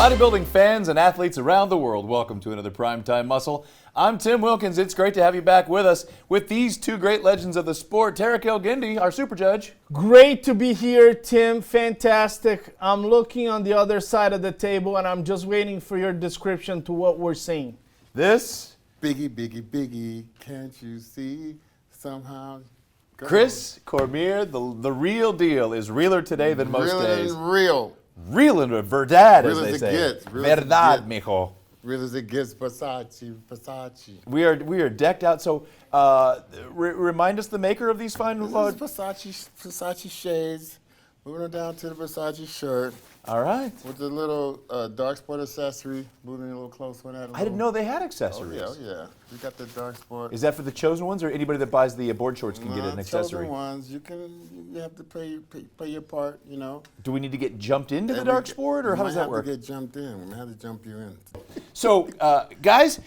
Bodybuilding fans and athletes around the world, welcome to another Primetime Muscle. I'm Tim Wilkins. It's great to have you back with us with these two great legends of the sport. Tarek El-Guindi, our super judge. Great to be here, Tim. Fantastic. I'm looking on the other side of the table, and I'm just waiting for your description to what we're seeing. This? Biggie, biggie, biggie, can't you see somehow? Chris Cormier, the real deal, is realer today than most days. Real. Real and verdad, Real as they as it say. gets. Real as it Verdad, gets. mijo. Real as it gets, Versace. We are decked out. So, remind us the maker of these fine. This is Versace shades. Moving on down to the Versace shirt. All right. With the little dark sport accessory. Moving a little close on that. I didn't know they had accessories. Oh, yeah. We got the dark sport. Is that for the chosen ones, or anybody that buys the board shorts can get an accessory? Chosen ones. You have to play your part, you know. Do we need to get jumped into the dark sport, or how does that work? We might have to get jumped in. We might have to jump you in. So, guys,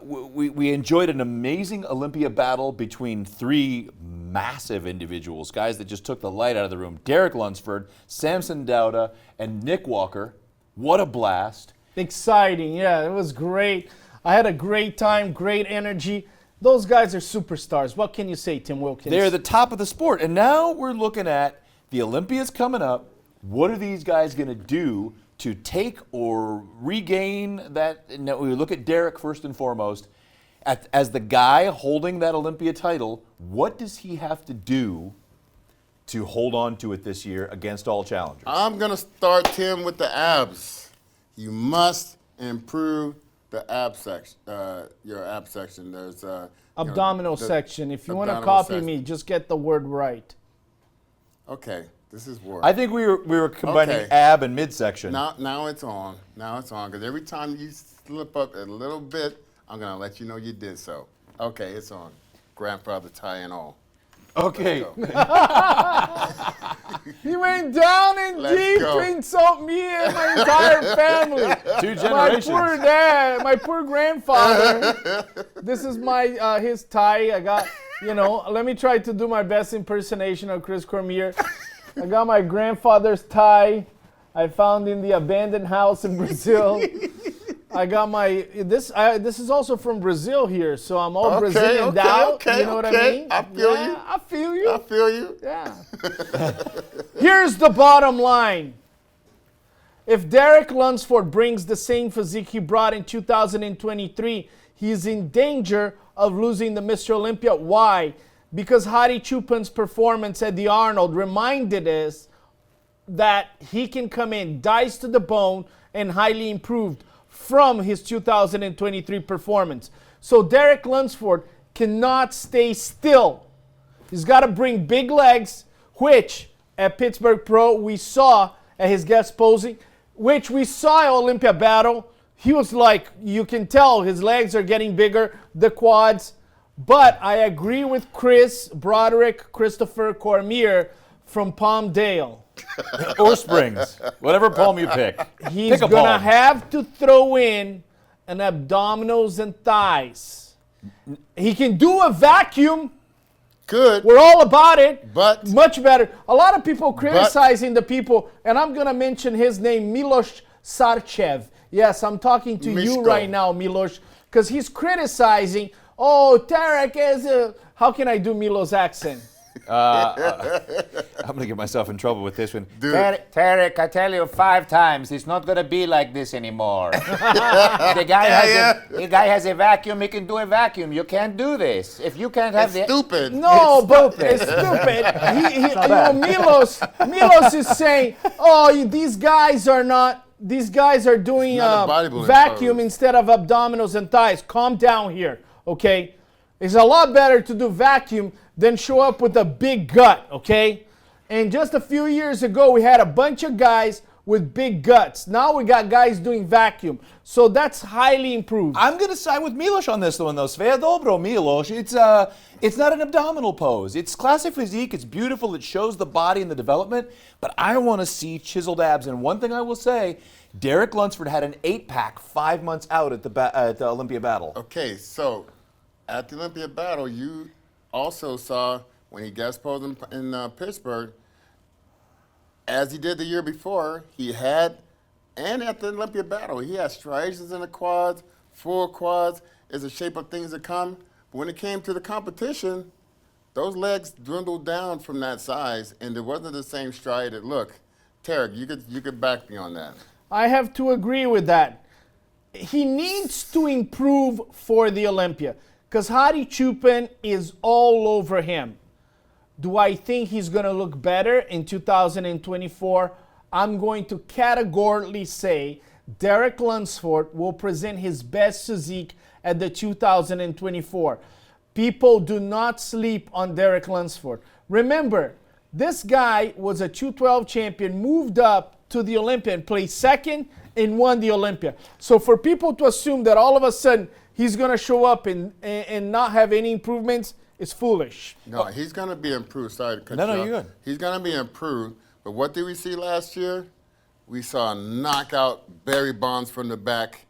we enjoyed an amazing Olympia battle between three massive individuals, guys that just took the light out of the room. Derek Lunsford, Samson Dauda, and Nick Walker. What a blast. Exciting. Yeah, it was great. I had a great time, great energy. Those guys are superstars. What can you say, Tim Wilkins? They're the top of the sport. And now we're looking at the Olympias coming up. What are these guys going to do to take or regain that? Now, we look at Derek first and foremost. As the guy holding that Olympia title, what does he have to do to hold on to it this year against all challengers? I'm going to start, Tim, with the abs. You must improve the ab section, your ab section. There's abdominal section. If you want to copy me, just get the word right. Okay, this is word. I think we were combining ab and midsection. Now it's on. Now it's on, because every time you slip up a little bit, I'm going to let you know you did so. Okay, it's on. Grandfather tie and all. Okay. He went down in deep to insult me and my entire family. Two generations. My poor dad, my poor grandfather. This is my his tie. I got, let me try to do my best impersonation of Chris Cormier. I got my grandfather's tie I found in the abandoned house in Brazil. I got my, this is also from Brazil here, so I'm all Brazilian out. You know what I mean? I feel you. I feel you. I feel you. Yeah. Here's the bottom line. If Derek Lunsford brings the same physique he brought in 2023, he's in danger of losing the Mr. Olympia. Why? Because Hadi Choopan's performance at the Arnold reminded us that he can come in, dice to the bone, and highly improved from his 2023 performance. So Derek Lunsford cannot stay still. He's got to bring big legs, which at Pittsburgh Pro we saw at his guest posing, which we saw at Olympia Battle. He was like, you can tell his legs are getting bigger, the quads. But I agree with Christopher Cormier from Palmdale. Or Springs, whatever palm you pick. He's going to have to throw in an abdominals and thighs. He can do a vacuum. Good. We're all about it. But much better. A lot of people criticizing the people, and I'm going to mention his name, Milos Sarcev. Yes, I'm talking to you right now, Milos, because he's criticizing, Tarek is a... How can I do Milos' accent? I'm going to get myself in trouble with this one. Tarek, I tell you 5 times, it's not going to be like this anymore. The guy has a vacuum, he can do a vacuum. You can't do this. If you can't have it's stupid. No, it's but stupid. it's stupid. Milos is saying, these guys are doing vacuum instead of abdominals and thighs. Calm down here, okay? It's a lot better to do vacuum than show up with a big gut, okay? And just a few years ago, we had a bunch of guys with big guts. Now we got guys doing vacuum. So that's highly improved. I'm going to side with Milos on this one, though. Sve dobro, Milos. It's not an abdominal pose. It's classic physique. It's beautiful. It shows the body and the development. But I want to see chiseled abs. And one thing I will say, Derek Lunsford had an 8-pack 5 months out at the Olympia Battle. Okay, so at the Olympia Battle, you also saw when he guest posed in Pittsburgh, as he did the year before, he had And at the Olympia battle, he had striations in the quads, full quads, is the shape of things to come. But when it came to the competition, those legs dwindled down from that size, and it wasn't the same striated look. Tarek, you could back me on that. I have to agree with that. He needs to improve for the Olympia because Hadi Chupin is all over him. Do I think he's going to look better in 2024? I'm going to categorically say Derek Lunsford will present his best physique at the 2024. People do not sleep on Derek Lunsford. Remember, this guy was a 212 champion, moved up to the Olympia and played second and won the Olympia. So for people to assume that all of a sudden he's going to show up and not have any improvements is foolish. No, he's going to be improved. Sorry to cut No, you no, off. you're good. He's going to be improved. But what did we see last year? We saw a knockout Barry Bonds from the back,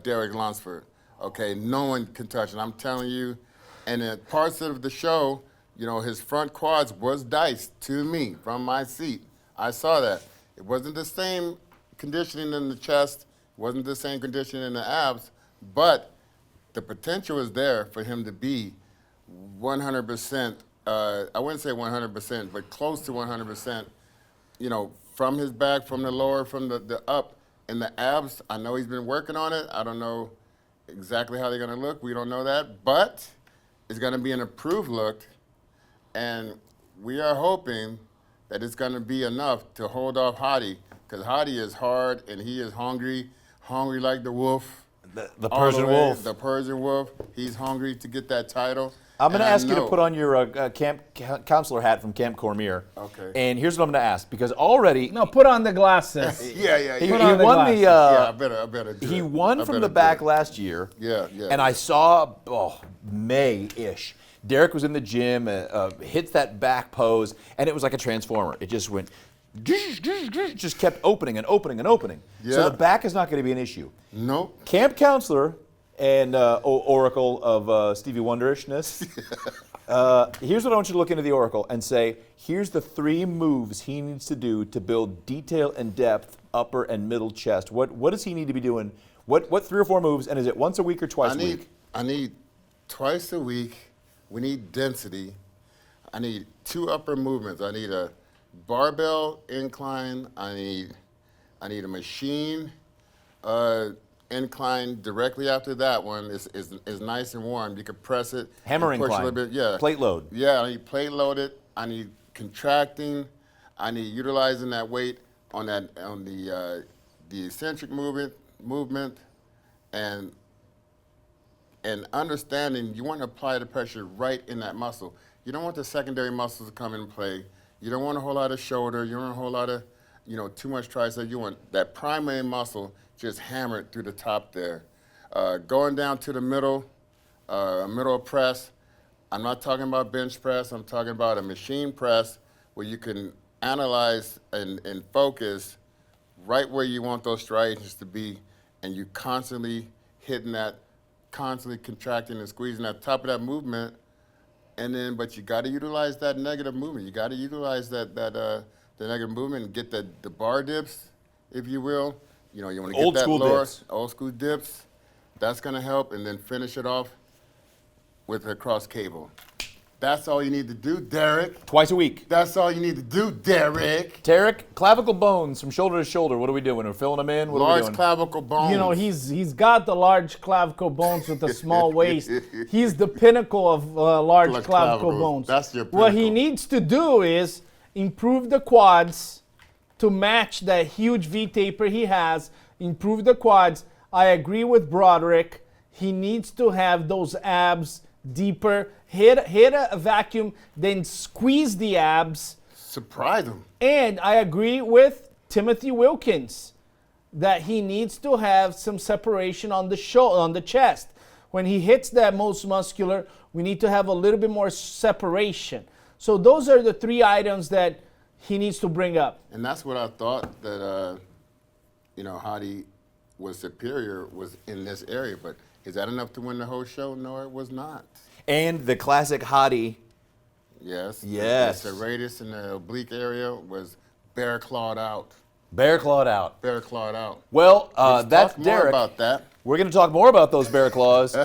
Derek Lunsford. Okay, no one can touch it. I'm telling you. And in parts of the show, his front quads was diced to me from my seat. I saw that. It wasn't the same conditioning in the chest. It wasn't the same conditioning in the abs. But the potential is there for him to be 100%, I wouldn't say 100%, but close to 100%, from his back, from the lower, from the up, and the abs. I know he's been working on it. I don't know exactly how they're going to look. We don't know that. But it's going to be an improved look, and we are hoping that it's going to be enough to hold off Hadi, because Hadi is hard, and he is hungry like the wolf. The Persian wolf. The Persian wolf. He's hungry to get that title. I'm going to And I ask you to know- put on your camp counselor hat from Camp Cormier. Okay. And here's what I'm going to ask, because already No, put on the glasses. Yeah. he Put on the won glasses. the Yeah, I better do he it. won I from better the do back it. last year. Yeah. And I saw May-ish. Derek was in the gym, hits that back pose, and it was like a transformer. It just went, just kept opening and opening and opening. So Yeah. the back is not going to be an issue. Nope. Camp counselor and oracle of Stevie Wonderishness. Here's what I want you to look into the oracle and say, here's the 3 moves he needs to do to build detail and depth, upper and middle chest. What does he need to be doing? What 3 or 4 moves, and is it once a week or twice a week? I need twice a week. We need density. I need 2 upper movements. I need a barbell incline. I need a machine incline directly after that one is nice and warm. You can press it. Hammer and push incline. a little bit. Yeah. Plate load. Yeah, I need plate loaded. I need contracting. I need utilizing that weight on the eccentric movement, and understanding you want to apply the pressure right in that muscle. You don't want the secondary muscles to come in play. You don't want a whole lot of shoulder. You don't want a whole lot of, too much tricep. You want that primary muscle just hammered through the top there. Going down to the middle press. I'm not talking about bench press. I'm talking about a machine press where you can analyze and focus right where you want those striations to be, and you constantly hitting that, constantly contracting and squeezing at the top of that movement. But you got to utilize that negative movement. You got to utilize the negative movement and get the bar dips, if you will. You want to get that lower, old school dips. That's going to help, and then finish it off with a cross cable. That's all you need to do, Derek. Twice a week. That's all you need to do, Derek. Derek, clavicle bones from shoulder to shoulder. What are we doing? We're filling them in? What are we Large doing? clavicle bones. He's got the large clavicle bones with a small waist. He's the pinnacle of large Large clavicle clavicles. bones. That's your What he pinnacle. needs to do is improve the quads to match that huge V-taper he has. Improve the quads. I agree with Broderick. He needs to have those abs deeper. Hit a vacuum, then squeeze the abs. Surprise him. And I agree with Timothy Wilkins that he needs to have some separation on the chest. When he hits that most muscular, we need to have a little bit more separation. So those are the 3 items that he needs to bring up. And that's what I thought that, Hadi was superior, was in this area. But is that enough to win the whole show? No, it was not. And the classic Hadi. Yes. Yes. The serratus in the oblique area was bare clawed out. Bear clawed out. Bear clawed out. Well, Let's that's talk more Derek. about that. We're going to talk more about those bear claws.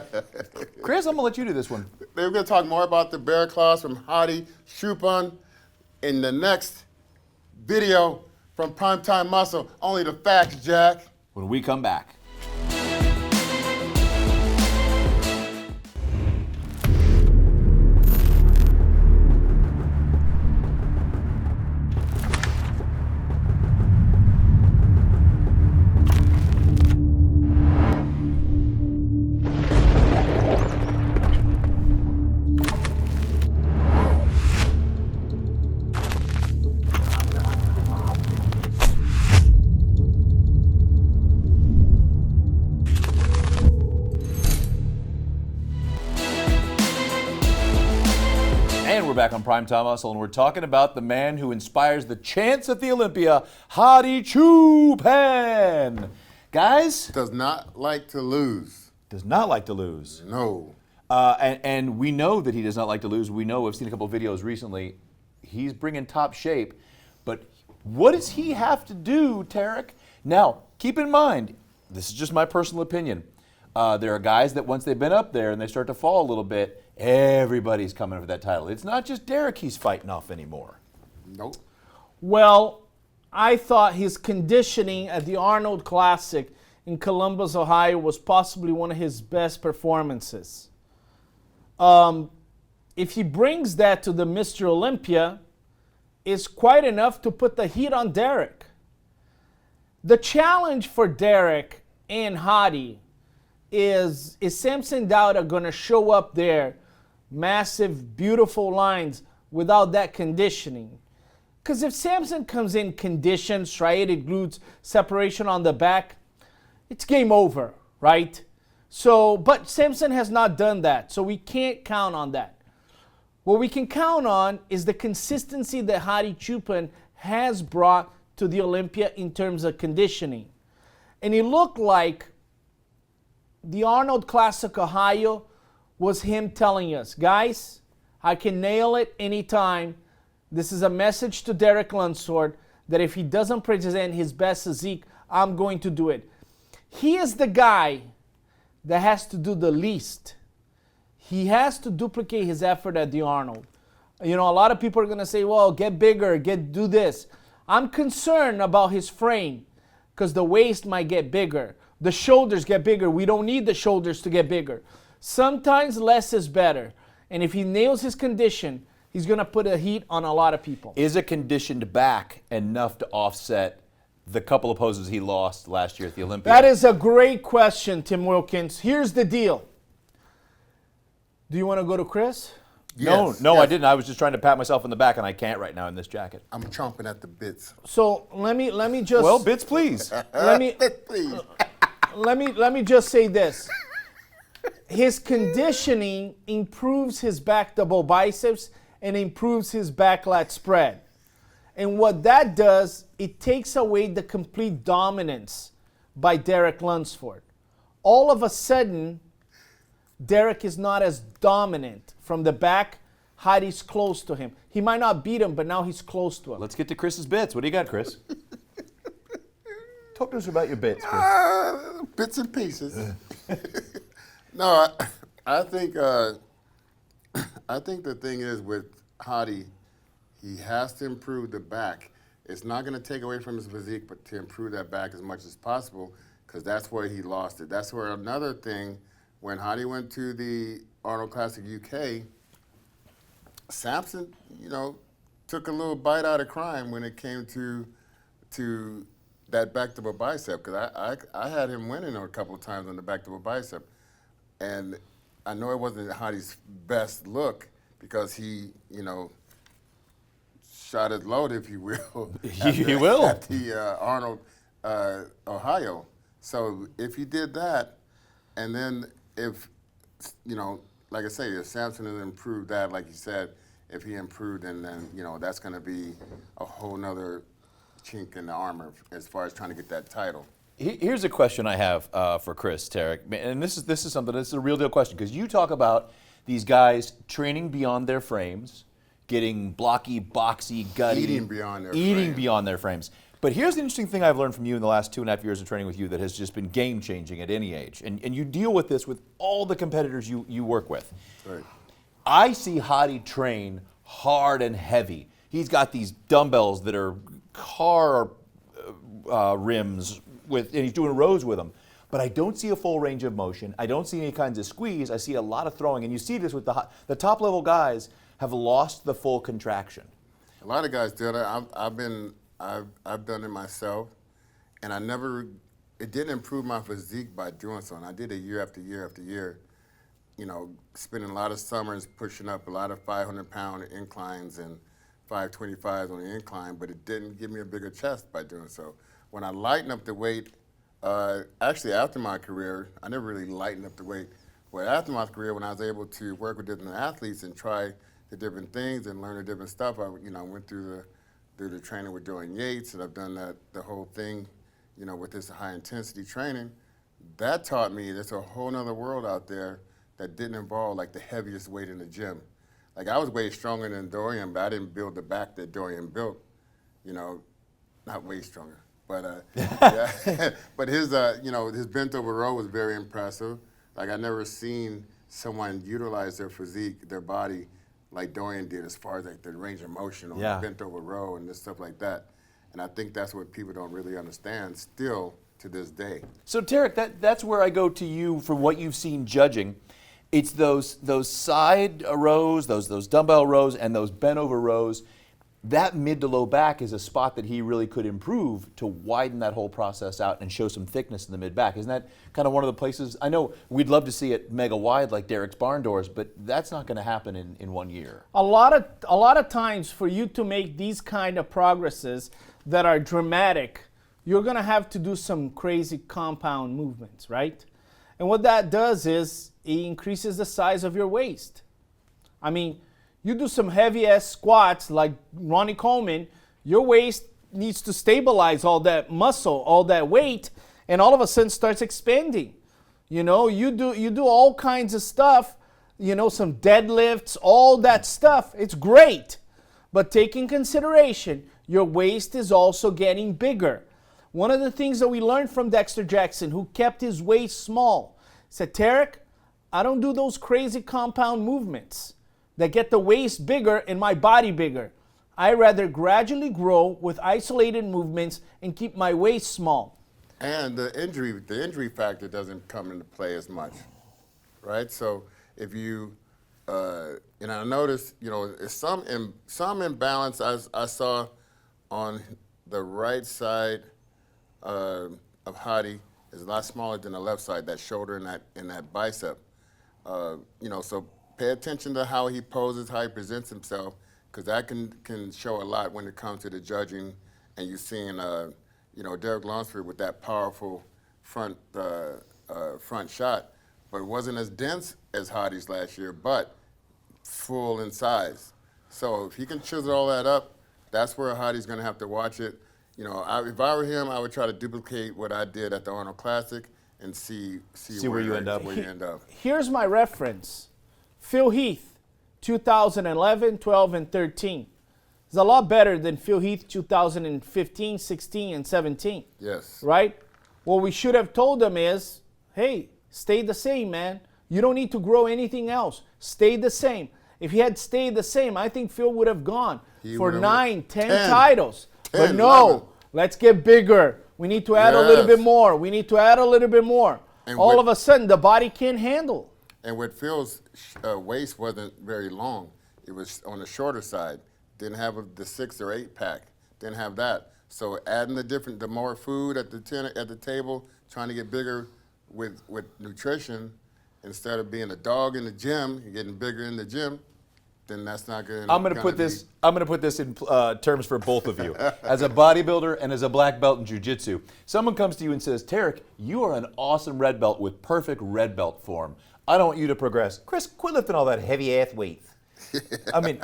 Chris, I'm going to let you do this one. We're going to talk more about the bear claws from Hadi Choopan in the next video from Primetime Muscle. Only the facts, Jack. When we come back. And we're back on Primetime Hustle, and we're talking about the man who inspires the chants at the Olympia, Hadi Choopan. Guys, Does not like to lose. does not like to lose. No. And we know that he does not like to lose. We know, we've seen a couple of videos recently. He's bringing top shape. But what does he have to do, Tarek? Now, keep in mind, this is just my personal opinion. There are guys that once they've been up there and they start to fall a little bit, everybody's coming for that title. It's not just Derek he's fighting off anymore. Nope. Well, I thought his conditioning at the Arnold Classic in Columbus, Ohio was possibly one of his best performances. If he brings that to the Mr. Olympia, it's quite enough to put the heat on Derek. The challenge for Derek and Hadi is Samson Dauda going to show up there, massive, beautiful lines, without that conditioning? Because if Samson comes in conditioned, striated glutes, separation on the back, it's game over, right? So, but Samson has not done that, so we can't count on that. What we can count on is the consistency that Hadi Choopan has brought to the Olympia in terms of conditioning. And it looked like the Arnold Classic Ohio was him telling us, guys, I can nail it anytime. This is a message to Derek Lunsford that if he doesn't present his best physique, I'm going to do it. He is the guy that has to do the least. He has to duplicate his effort at the Arnold. You know, a lot of people are going to say, well, get bigger, do this. I'm concerned about his frame because the waist might get bigger. The shoulders get bigger. We don't need the shoulders to get bigger. Sometimes less is better. And if he nails his condition, he's going to put a heat on a lot of people. Is a conditioned back enough to offset the couple of poses he lost last year at the Olympia? That is a great question, Tim Wilkins. Here's the deal. Do you want to go to Chris? Yes, No, yes. I didn't. I was just trying to pat myself on the back, and I can't right now in this jacket. I'm chomping at the bits. So let me just Well, bits, please. Please. let me just say this. His conditioning improves his back double biceps and improves his back lat spread. And what that does, it takes away the complete dominance by Derek Lunsford. All of a sudden, Derek is not as dominant from the back. Hadi's close to him. He might not beat him, but now he's close to him. Let's get to Chris's bits. What do you got, Chris? Talk to us about your bits, Chris. Bits and pieces. No, I think the thing is with Hadi, he has to improve the back. It's not going to take away from his physique, but to improve that back as much as possible, because that's where he lost it. That's where another thing, when Hadi went to the Arnold Classic UK, Samson, took a little bite out of crime when it came to that back double bicep, because I had him winning a couple of times on the back double bicep. And I know it wasn't Hadi's best look because he, shot his load, if you will. He will. At the Arnold, Ohio. So if he did that, and then if, like I say, if Samson has improved that, like you said, if he improved, and then, that's going to be a whole nother chink in the armor as far as trying to get that title. Here's a question I have for Chris, Tarek, and this is something that's a real deal question, because you talk about these guys training beyond their frames, getting blocky, boxy, gutty, Eating beyond their eating frame. beyond their frames. But here's the interesting thing I've learned from you in the last 2.5 years of training with you that has just been game-changing at any age. And you deal with this with all the competitors you work with. Right. I see Hadi train hard and heavy. He's got these dumbbells that are car rims, and he's doing rows with them. But I don't see a full range of motion. I don't see any kinds of squeeze. I see a lot of throwing. And you see this with the top-level guys have lost the full contraction. A lot of guys do that. I've done it myself, and it didn't improve my physique by doing so. And I did it year after year after year, spending a lot of summers pushing up a lot of 500-pound inclines and 525s on the incline, but it didn't give me a bigger chest by doing so. When I lightened up the weight, actually after my career, I never really lightened up the weight, but after my career, when I was able to work with different athletes and try the different things and learn the different stuff, I went through the training with Dorian Yates, and I've done the whole thing, with this high intensity training. That taught me there's a whole nother world out there that didn't involve like the heaviest weight in the gym. Like I was way stronger than Dorian, but I didn't build the back that Dorian built, not way stronger. But yeah. But his bent over row was very impressive. Like I never seen someone utilize their physique, their body, like Dorian did, as far as like the range of motion on the bent over row and this stuff like that. And I think that's what people don't really understand still to this day. So Tarek, that's where I go to you for what you've seen judging. It's those side rows, those dumbbell rows, and those bent over rows. That mid to low back is a spot that he really could improve to widen that whole process out and show some thickness in the mid back. Isn't that kind of one of the places? I know we'd love to see it mega wide like Derek's barn doors, but that's not going to happen in 1 year. A lot of times for you to make these kind of progresses that are dramatic, you're going to have to do some crazy compound movements, right? And what that does is it increases the size of your waist. I mean, you do some heavy-ass squats like Ronnie Coleman, your waist needs to stabilize all that muscle, all that weight, and all of a sudden starts expanding. You do all kinds of stuff, some deadlifts, all that stuff. It's great. But take in consideration, your waist is also getting bigger. One of the things that we learned from Dexter Jackson, who kept his waist small, said, Tarek, I don't do those crazy compound movements that get the waist bigger and my body bigger. I rather gradually grow with isolated movements and keep my waist small. And the injury factor doesn't come into play as much, right? So if you, and I noticed, some imbalance I saw on the right side of Hadi is a lot smaller than the left side, that shoulder and that bicep. So pay attention to how he poses, how he presents himself, because that can show a lot when it comes to the judging. And you're seeing, Derek Lunsford with that powerful front shot, but it wasn't as dense as Hadi's last year, but full in size. So if he can chisel all that up, that's where Hadi's going to have to watch it. If I were him, I would try to duplicate what I did at the Arnold Classic and see where you end up. Here's my reference. Phil Heath, 2011, 12, and 13. Is a lot better than Phil Heath 2015, 16, and 17. Yes. Right? What we should have told them is, hey, stay the same, man. You don't need to grow anything else. Stay the same. If he had stayed the same, I think Phil would have gone for 9, 10 titles. 10, but no, 11. Let's get bigger. We need to add a little bit more. We need to add a little bit more. And all of a sudden, the body can't handle. And with Phil's waist wasn't very long. It was on the shorter side. Didn't have the 6 or 8 pack. Didn't have that. So adding the more food at the table, trying to get bigger with nutrition, instead of being a dog in the gym, you're getting bigger in the gym, then that's not good. I'm going to put this in terms for both of you. As a bodybuilder and as a black belt in jiu-jitsu, someone comes to you and says, Tarek, you are an awesome red belt with perfect red belt form. I don't want you to progress. Chris, quit lifting all that heavy-ass weight. I mean,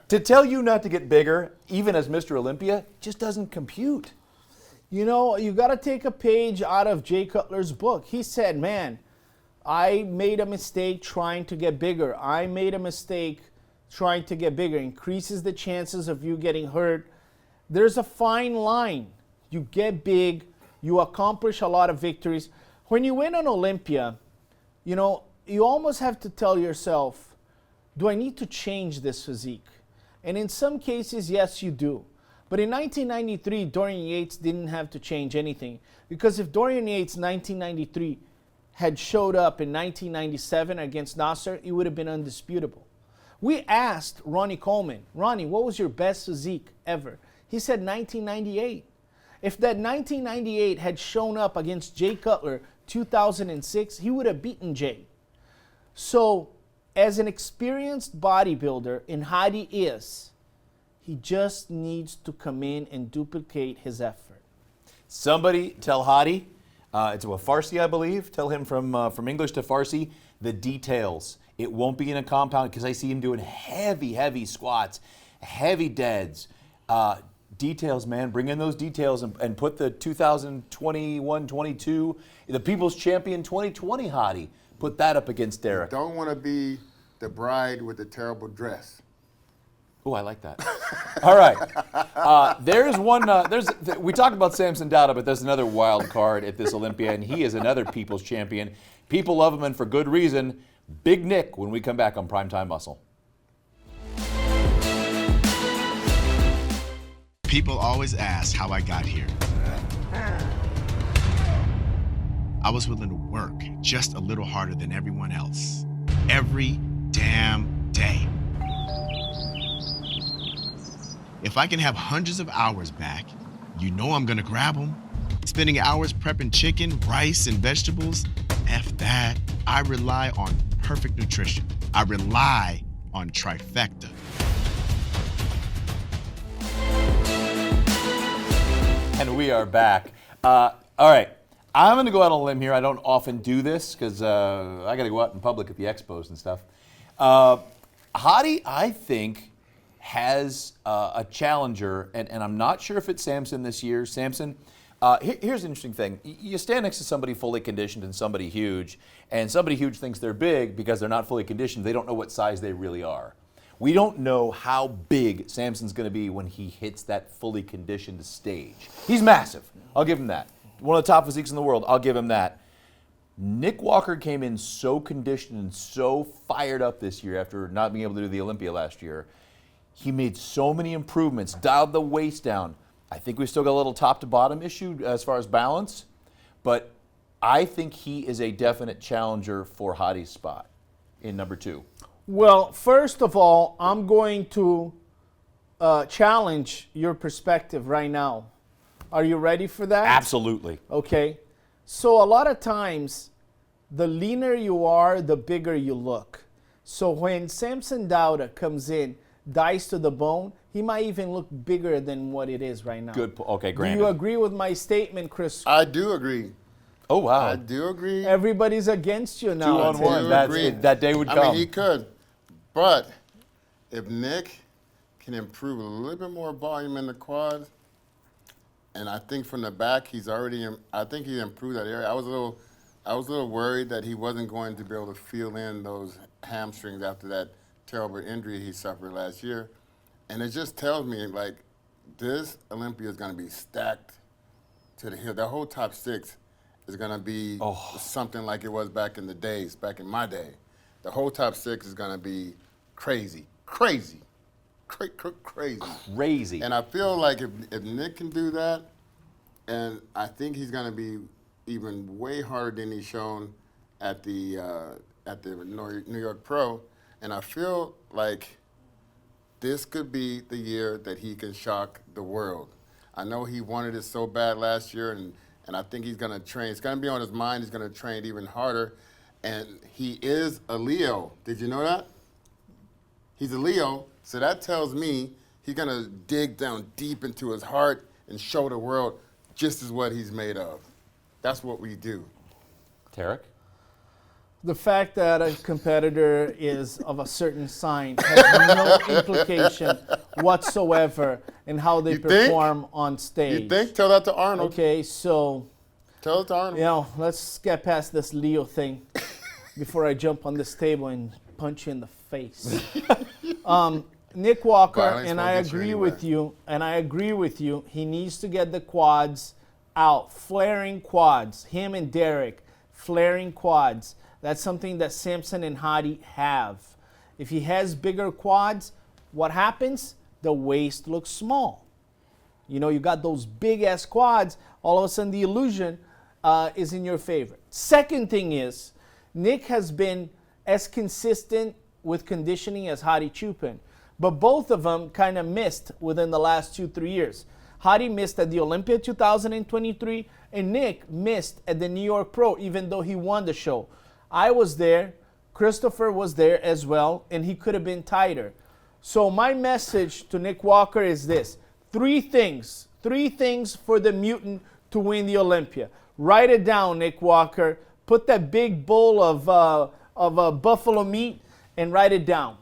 to tell you not to get bigger, even as Mr. Olympia, just doesn't compute. You got to take a page out of Jay Cutler's book. He said, man, I made a mistake trying to get bigger. I made a mistake trying to get bigger. Increases the chances of you getting hurt. There's a fine line You get big. You accomplish a lot of victories. When you win on Olympia, you know, you almost have to tell yourself, do I need to change this physique? And in some cases, yes, you do. But in 1993, Dorian Yates didn't have to change anything. Because if Dorian Yates 1993 had showed up in 1997 against Nasser, he would have been undisputable. We asked Ronnie Coleman, Ronnie, what was your best physique ever? He said 1998. If that 1998 had shown up against Jay Cutler 2006, he would have beaten Jay. So, as an experienced bodybuilder, and Hadi is, he just needs to come in and duplicate his effort. Somebody tell Hadi, it's a Farsi, I believe. Tell him from English to Farsi, the details. It won't be in a compound because I see him doing heavy squats, heavy deads. Details, man. Bring in those details and put the 2021-22, the People's Champion 2020 Hadi. Put that up against Derek. Don't want to be the bride with the terrible dress. Oh, I like that. All right. There's one. We talked about Samson Dauda, but there's another wild card at this Olympia, and he is another People's Champion. People love him, and for good reason. Big Nick when we come back on Primetime Muscle. People always ask how I got here. I was willing to work just a little harder than everyone else. Every damn day. If I can have hundreds of hours back, you know I'm gonna grab them. Spending hours prepping chicken, rice, and vegetables, F that. I rely on perfect nutrition. I rely on Trifecta. And we are back. All right. I'm going to go out on a limb here. I don't often do this because I got to go out in public at the expos and stuff. Hadi, I think, has a challenger, and I'm not sure if it's Samson this year. Samson, here's an interesting thing. You stand next to somebody fully conditioned and somebody huge thinks they're big because they're not fully conditioned. They don't know what size they really are. We don't know how big Samson's going to be when he hits that fully conditioned stage. He's massive. I'll give him that. One of the top physiques in the world. I'll give him that. Nick Walker came in so conditioned and so fired up this year after not being able to do the Olympia last year. He made so many improvements, dialed the waist down. I think we still got a little top to bottom issue as far as balance, but I think he is a definite challenger for Hadi's spot in number 2. Well, first of all, I'm going to challenge your perspective right now. Are you ready for that? Absolutely. Okay. So a lot of times, the leaner you are, the bigger you look. So when Samson Dauda comes in, dies to the bone, he might even look bigger than what it is right now. Good. Okay, granted. Do you agree with my statement, Chris? I do agree. Oh, wow. I do agree. Everybody's against you now. 2 on 1. agree. That day would come. I mean, he could. But if Nick can improve a little bit more volume in the quad, and I think from the back I think he improved that area. I was a little worried that he wasn't going to be able to feel in those hamstrings after that terrible injury he suffered last year. And it just tells me, like, this Olympia is going to be stacked to the hill. That whole top 6 is going to be something like it was back in my day. The whole top 6 is going to be crazy. And I feel like if Nick can do that, and I think he's going to be even way harder than he's shown at the New York Pro, and I feel like this could be the year that he can shock the world. I know he wanted it so bad last year, and I think he's going to train. It's going to be on his mind. He's going to train even harder. And he is a Leo. Did you know that? He's a Leo, so that tells me he's going to dig down deep into his heart and show the world just as what he's made of. That's what we do. Tarek? The fact that a competitor is of a certain sign has no implication whatsoever in how they perform on stage. You think? Tell that to Arnold. Okay, so, Tell it to Arnold. you know, let's get past this Leo thing before I jump on this table and punch you in the face. Nick Walker, Violence and won't I get you agree anywhere. with you, he needs to get the quads out, flaring quads. Him and Derek, flaring quads. That's something that Samson and Hadi have. If he has bigger quads, what happens? The waist looks small. You know, you got those big ass quads, all of a sudden the illusion is in your favor. Second thing is, Nick has been as consistent with conditioning as Hadi Chupin, but both of them kind of missed within the last 2-3 years. Hadi missed at the Olympia 2023, and Nick missed at the New York Pro, even though he won the show. I was there, Christopher was there as well, and he could have been tighter. So my message to Nick Walker is this: three things for the mutant to win the Olympia. Write it down, Nick Walker. Put that big bowl of buffalo meat and write it down.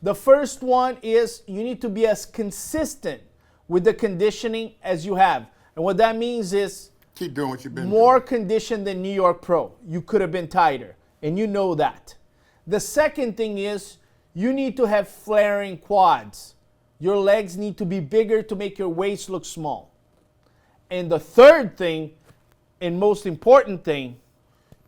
The first one is you need to be as consistent with the conditioning as you have. And what that means is Keep doing what you've been more doing. conditioned than New York Pro. You could have been tighter, and you know that. The second thing is you need to have flaring quads. Your legs need to be bigger to make your waist look small. And the third thing, and most important thing,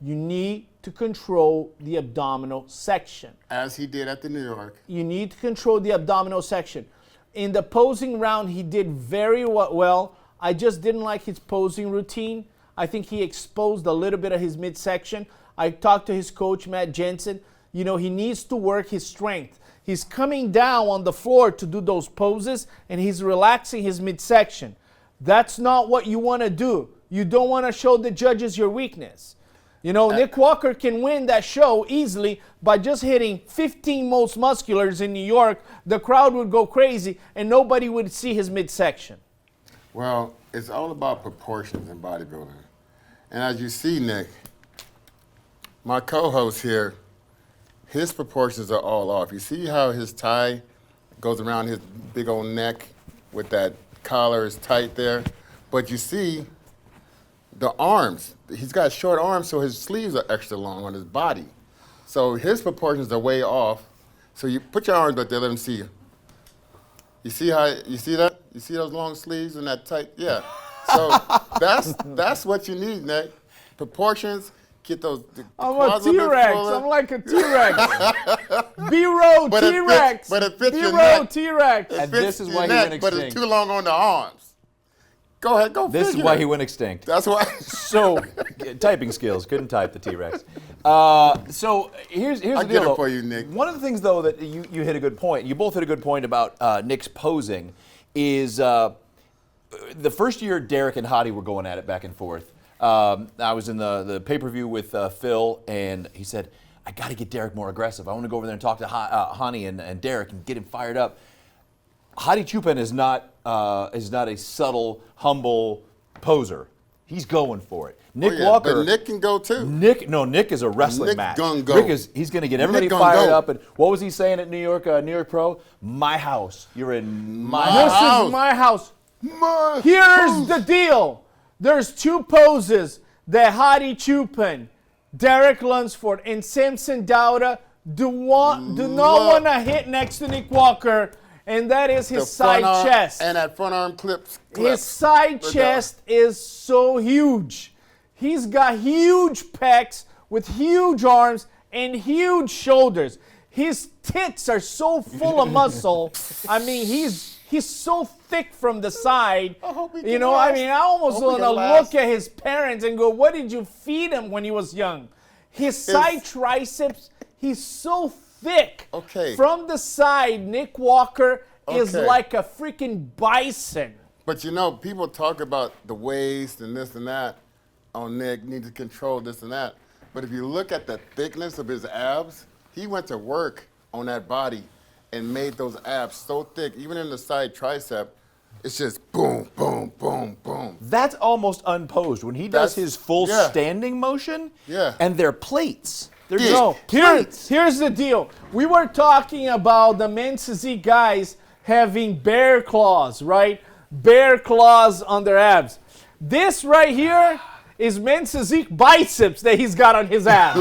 you need to control the abdominal section. As he did at the New York. You need to control the abdominal section. In the posing round, he did very well. I just didn't like his posing routine. I think he exposed a little bit of his midsection. I talked to his coach, Matt Jensen. You know, he needs to work his strength. He's coming down on the floor to do those poses, and he's relaxing his midsection. That's not what you want to do. You don't want to show the judges your weakness. You know, Nick Walker can win that show easily by just hitting 15 most musculars in New York. The crowd would go crazy, and nobody would see his midsection. Well, it's all about proportions in bodybuilding. And as you see, Nick, my co-host here, his proportions are all off. You see how his tie goes around his big old neck with that collar is tight there? But you see the arms. He's got short arms, so his sleeves are extra long on his body. So his proportions are way off. So you put your arms back there, let him see you. You see that? You see those long sleeves and that tight? Yeah. So that's what you need, Nick. Proportions, get those. I'm a T-Rex. I'm like a T-Rex. B-row But it fits- T-Rex. but it fits your B-row neck. T-Rex. And this is why he neck, went but it's extinct. too long on the arms. Go ahead, go This is figure why it. he went extinct. That's why. So, typing skills, couldn't type the T-Rex. So here's the I deal. get it though. for you, Nick. One of the things, though, that you hit a good point. You both hit a good point about Nick's posing. Is the first year Derek and Hadi were going at it back and forth. I was in the pay-per-view with Phil, and he said, "I got to get Derek more aggressive. I want to go over there and talk to Hani and Derek and get him fired up." Hadi Chupin is not a subtle, humble poser. He's going for it. Nick Walker. But Nick can go too. Nick is a wrestling Nick match. gon' go. He's going to get everybody Nick gon' fired go. up. And what was he saying at New York Pro? My house. You're in my This house. is my house. My Here's house. the deal. There's two poses that Hadi Chupin, Derek Lunsford, and Samson Dauda do not want to hit next to Nick Walker, and that is his The side front arm chest. and that front arm clips. His side chest is so huge. He's got huge pecs with huge arms and huge shoulders. His tits are so full of muscle. I mean, he's so thick from the side. I hope he You can know, last. I mean, I almost I hope he want to can last. look at his parents and go, what did you feed him when he was young? His side triceps, he's so thick. Okay. From the side, Nick Walker is Okay. like a freaking bison. But you know, people talk about the waist and this and that. Oh, Nick needs to control this and that. But if you look at the thickness of his abs, he went to work on that body and made those abs so thick, even in the side tricep, it's just boom, boom, boom, boom. That's almost unposed. When he does That's- his full yeah. standing motion, Yeah. and they're plates. They're Yeah. just No, plates. here's the deal. We were talking about the men's physique guys having bear claws, right? Bear claws on their abs. This right here is men's physique biceps that he's got on his abs.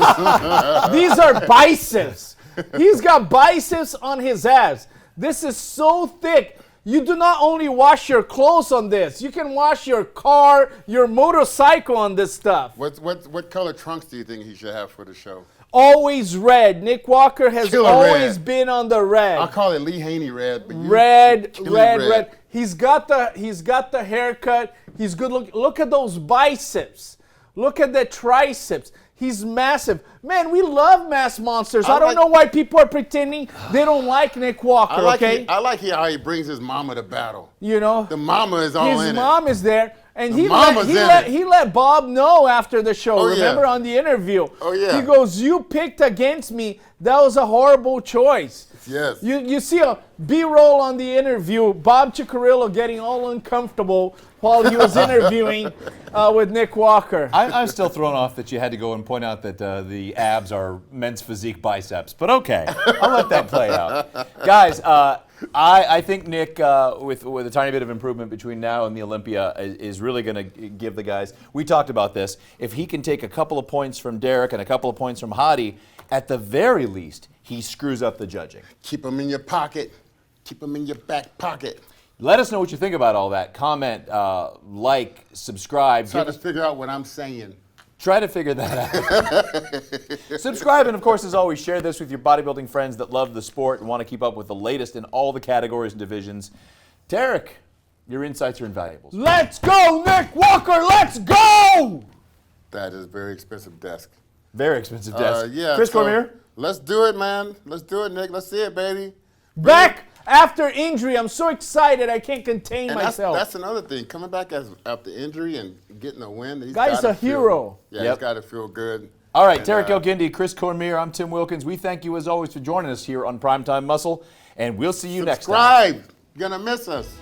These are biceps. He's got biceps on his abs. This is so thick. You do not only wash your clothes on this. You can wash your car, your motorcycle on this stuff. What color trunks do you think he should have for the show? Always red. Nick Walker has Killer always red. been on the red. I'll call it Lee Haney red. But Red. you red. He's got the haircut. He's good looking. Look at those biceps. Look at the triceps. He's massive. Man, we love mass monsters. I don't know why people are pretending they don't like Nick Walker, I like how he brings his mama to battle. You know? The mama is all in His it. mom is there. And The he mama's in he it. let Bob know after the show. Oh, yeah. Remember on the interview? Oh, yeah. He goes, "You picked against me. That was a horrible choice." Yes. You see a B-roll on the interview, Bob Cicherillo getting all uncomfortable while he was interviewing with Nick Walker. I'm still thrown off that you had to go and point out that the abs are men's physique biceps, but okay, I'll let that play out. Guys, I think Nick, with a tiny bit of improvement between now and the Olympia, is really going to give the guys, we talked about this, if he can take a couple of points from Derek and a couple of points from Hadi, at the very least, he screws up the judging. Keep them in your pocket. Keep them in your back pocket. Let us know what you think about all that. Comment, like, subscribe. Try to figure out what I'm saying. Try to figure that out. Subscribe, and of course, as always, share this with your bodybuilding friends that love the sport and want to keep up with the latest in all the categories and divisions. Derek, your insights are invaluable. Let's go, Nick Walker! Let's go! That is a very expensive desk. Very expensive desk. Yeah. Chris Cormier? Let's do it, man. Let's do it, Nick. Let's see it, baby. Back after injury. I'm so excited I can't contain And myself. that's another thing. Coming back after injury and getting a win. Guy's a hero. Yeah, Yep. he's got to feel good. All right, And, Derek Elgindy, Chris Cormier, I'm Tim Wilkins. We thank you, as always, for joining us here on Primetime Muscle, and we'll see you next time. Subscribe. You're going to miss us.